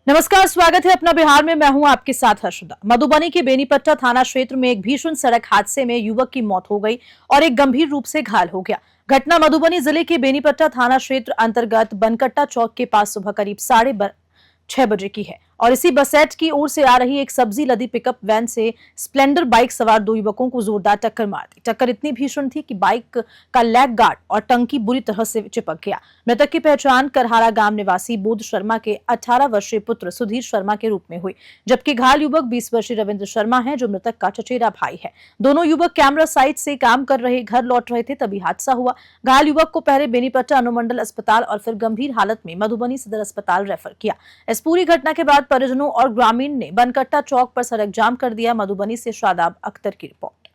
नमस्कार, स्वागत है अपना बिहार में। मैं हूं आपके साथ हर्षदा। मधुबनी के बेनीपट्टा थाना क्षेत्र में एक भीषण सड़क हादसे में युवक की मौत हो गई और एक गंभीर रूप से घायल हो गया। घटना मधुबनी जिले के बेनीपट्टा थाना क्षेत्र अंतर्गत बनकट्टा चौक के पास सुबह करीब 6:30 बजे की है और इसी बसेट की ओर से आ रही एक सब्जी लदी पिकअप वैन से स्प्लेंडर बाइक सवार दो युवकों को जोरदार टक्कर मार दी। टक्कर इतनी भीषण थी कि बाइक का लैग गार्ड और टंकी बुरी तरह से चिपक गया। मृतक की पहचान करहारा गांव निवासी बोध शर्मा के 18 वर्षीय पुत्र सुधीर शर्मा के रूप में हुई, जबकि घायल युवक 20 वर्षीय रविंद्र शर्मा है, जो मृतक का चचेरा भाई है। दोनों युवक कैमरा साइट से काम कर रहे घर लौट रहे थे, तभी हादसा हुआ। घायल युवक को पहले बेनीपट्टा अनुमंडल अस्पताल और फिर गंभीर हालत में मधुबनी सदर अस्पताल रेफर किया। इस पूरी घटना के बाद परिजनों और ग्रामीण ने बनकट्टा चौक पर सड़क जाम कर दिया। मधुबनी से शादाब अख्तर की रिपोर्ट।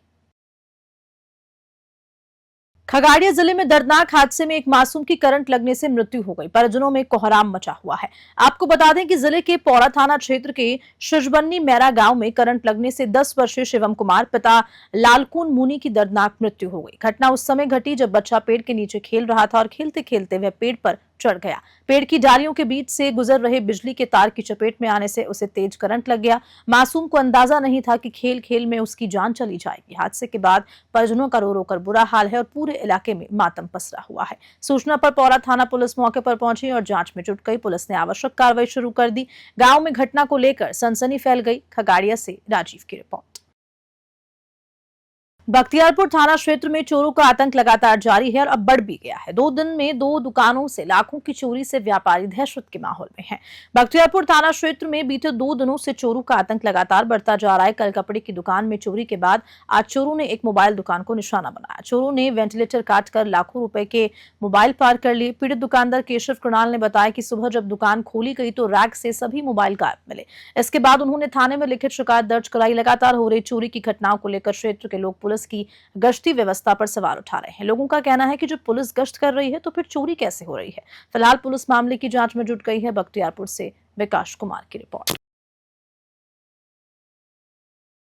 खगड़िया जिले में दर्दनाक हादसे में एक मासूम की करंट लगने से मृत्यु हो गई। परिजनों में कोहराम मचा हुआ है। आपको बता दें कि जिले के पौड़ा थाना क्षेत्र के शिजबन्नी मैरा गांव में करंट लगने से 10 वर्षीय शिवम कुमार पिता लालकुन मुनि की दर्दनाक मृत्यु हो गई। घटना उस समय घटी जब बच्चा पेड़ के नीचे खेल रहा था और खेलते खेलते वह पेड़ पर चढ़ गया। पेड़ की डालियों के बीच से गुजर रहे बिजली के तार की चपेट में आने से उसे तेज करंट लग गया। मासूम को अंदाजा नहीं था कि खेल खेल में उसकी जान चली जाएगी। हादसे के बाद परिजनों का रो रो कर बुरा हाल है और पूरे इलाके में मातम पसरा हुआ है। सूचना पर पौड़ा थाना पुलिस मौके पर पहुंची और जांच में जुट गई। पुलिस ने आवश्यक कार्रवाई शुरू कर दी। गांव में घटना को लेकर सनसनी फैल गई। खगड़िया से राजीव की रिपोर्ट। बख्तियारपुर थाना क्षेत्र में चोरों का आतंक लगातार जारी है और अब बढ़ भी गया है। 2 दिन में 2 दुकानों से लाखों की चोरी से व्यापारी दहशत के माहौल में हैं। बख्तियारपुर थाना क्षेत्र में बीते 2 दिनों से चोरों का आतंक लगातार बढ़ता जा रहा है। कल कपड़े की दुकान में चोरी के बाद आज चोरों ने एक मोबाइल दुकान को निशाना बनाया। चोरों ने वेंटिलेटर काटकर लाखों रुपए के मोबाइल पार कर लिए। पीड़ित दुकानदार केशव कृणाल ने बताया कि सुबह जब दुकान खोली गई तो रैक से सभी मोबाइल गायब मिले। इसके बाद उन्होंने थाने में लिखित शिकायत दर्ज कराई। लगातार हो रही चोरी की घटनाओं को लेकर क्षेत्र के लोग पुलिस की गश्ती व्यवस्था पर सवाल उठा रहे हैं। लोगों का कहना है कि जब पुलिस गश्त कर रही है तो फिर चोरी कैसे हो रही है। फिलहाल पुलिस मामले की जांच में जुट गई है। बख्तियारपुर से विकास कुमार की रिपोर्ट।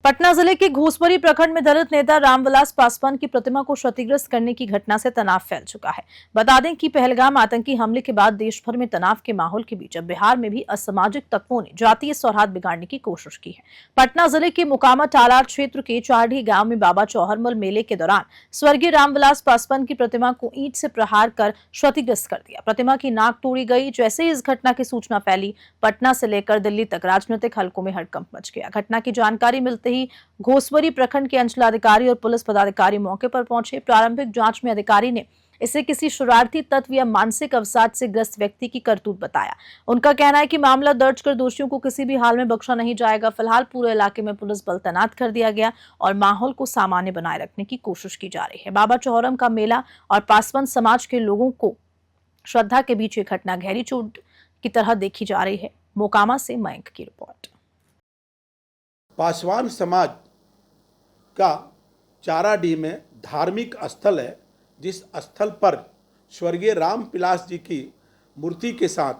पटना जिले के घोसपरी प्रखंड में दलित नेता रामविलास पासवान की प्रतिमा को क्षतिग्रस्त करने की घटना से तनाव फैल चुका है। बता दें कि पहलगाम आतंकी हमले के बाद देश भर में तनाव के माहौल के बीच अब बिहार में भी असामाजिक तत्वों ने जातीय सौहार्द बिगाड़ने की कोशिश की है। पटना जिले के मुकामा टालार क्षेत्र के चारडी गांव में बाबा चौहरमल मेले के दौरान स्वर्गीय रामविलास पासवान की प्रतिमा को ईंट से प्रहार कर क्षतिग्रस्त कर दिया। प्रतिमा की नाक तोड़ी गई। जैसे ही इस घटना की सूचना फैली, पटना से लेकर दिल्ली तक राजनीतिक हलकों में हड़कंप मच गया। घटना की जानकारी मिलते ही घोसवरी प्रखंड के अंचलाधिकारी और पुलिस पदाधिकारी मौके पर पहुंचे। प्रारंभिक जांच में अधिकारी ने इसे किसी शरारती तत्व या मानसिक अवसाद से ग्रस्त व्यक्ति की करतूत बताया। उनका कहना है कि मामला दर्ज कर दोषियों को किसी भी हाल में बख्शा नहीं जाएगा। फिलहाल पूरे इलाके में पुलिस बल तैनात कर दिया गया और माहौल को सामान्य बनाए रखने की कोशिश की जा रही है। बाबा चौहरम का मेला और पासवान समाज के लोगों को श्रद्धा के बीच ये घटना गहरी चोट की तरह देखी जा रही है। मोकामा से मयंक की रिपोर्ट। पासवान समाज का चाराडी में धार्मिक स्थल है, जिस स्थल पर स्वर्गीय रामविलास जी की मूर्ति के साथ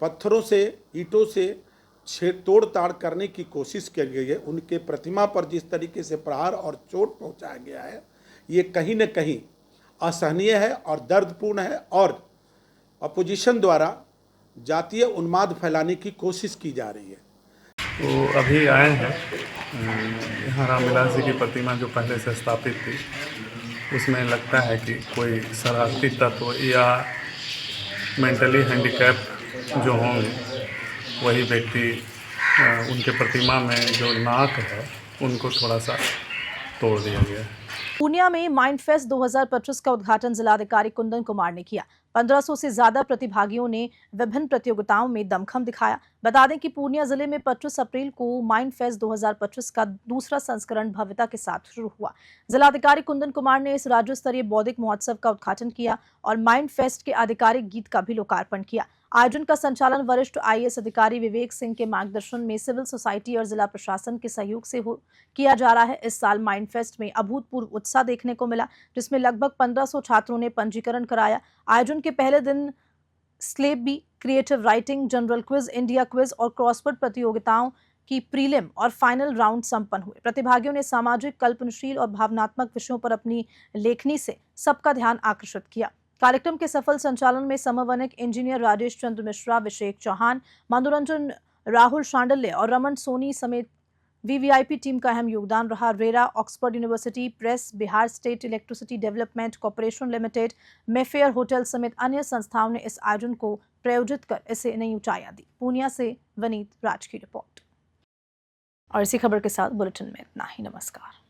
पत्थरों से, ईंटों से तोड़ ताड़ करने की कोशिश की गई है। उनके प्रतिमा पर जिस तरीके से प्रहार और चोट पहुंचाया गया है, ये कहीं न कहीं असहनीय है और दर्दपूर्ण है और अपोजिशन द्वारा जातीय उन्माद फैलाने की कोशिश की जा रही है। तो अभी आए हैं यहाँ रामविलास जी की प्रतिमा जो पहले से स्थापित थी, उसमें लगता है कि कोई शरारती तत्व या मेंटली हैंडीकैप जो होंगे वही व्यक्ति उनके प्रतिमा में जो नाक है उनको थोड़ा सा तोड़ दिया गया है। पूर्णिया में माइंड फेस्ट 2025 का उद्घाटन जिलाधिकारी कुंदन कुमार ने किया। 1500 से ज्यादा प्रतिभागियों ने विभिन्न प्रतियोगिताओं में दमखम दिखाया। बता दें कि पूर्णिया जिले में 25 अप्रैल को माइंड फेस्ट 2025 का दूसरा संस्करण भव्यता के साथ शुरू हुआ। जिलाधिकारी कुंदन कुमार ने इस राज्य स्तरीय बौद्धिक महोत्सव का उद्घाटन किया और माइंड फेस्ट के आधिकारिक गीत का भी लोकार्पण किया। आयोजन का संचालन वरिष्ठ आईएएस अधिकारी विवेक सिंह के मार्गदर्शन में सिविल सोसाइटी और जिला प्रशासन के सहयोग से किया जा रहा है। इस साल माइंड फेस्ट में अभूतपूर्व उत्साह देखने को मिला, जिसमें लगभग 1500 छात्रों ने पंजीकरण कराया। आयोजन के पहले दिन slab B, creative writing, general quiz, India quiz और क्रॉसवर्ड प्रतियोगिताओं की प्रीलिम और फाइनल राउंड संपन्न हुए। प्रतिभागियों ने सामाजिक, कल्पनाशील और भावनात्मक विषयों पर अपनी लेखनी से सबका ध्यान आकर्षित किया। कार्यक्रम के सफल संचालन में समन्वयक इंजीनियर राजेश चंद्र मिश्रा, अभिषेक चौहान, मनोरंजन राहुल शांडल्य और रमन सोनी समेत वीवीआईपी टीम का अहम योगदान रहा। RERA, Oxford university press, Bihar state electricity development corporation limited, Mayfair hotel समेत अन्य संस्थाओं ने इस आयोजन को प्रायोजित कर इसे नई ऊंचाइयां दी। पूर्णिया से वनीत राज की रिपोर्ट। और इसी खबर के साथ बुलेटिन में इतना ही। नमस्कार।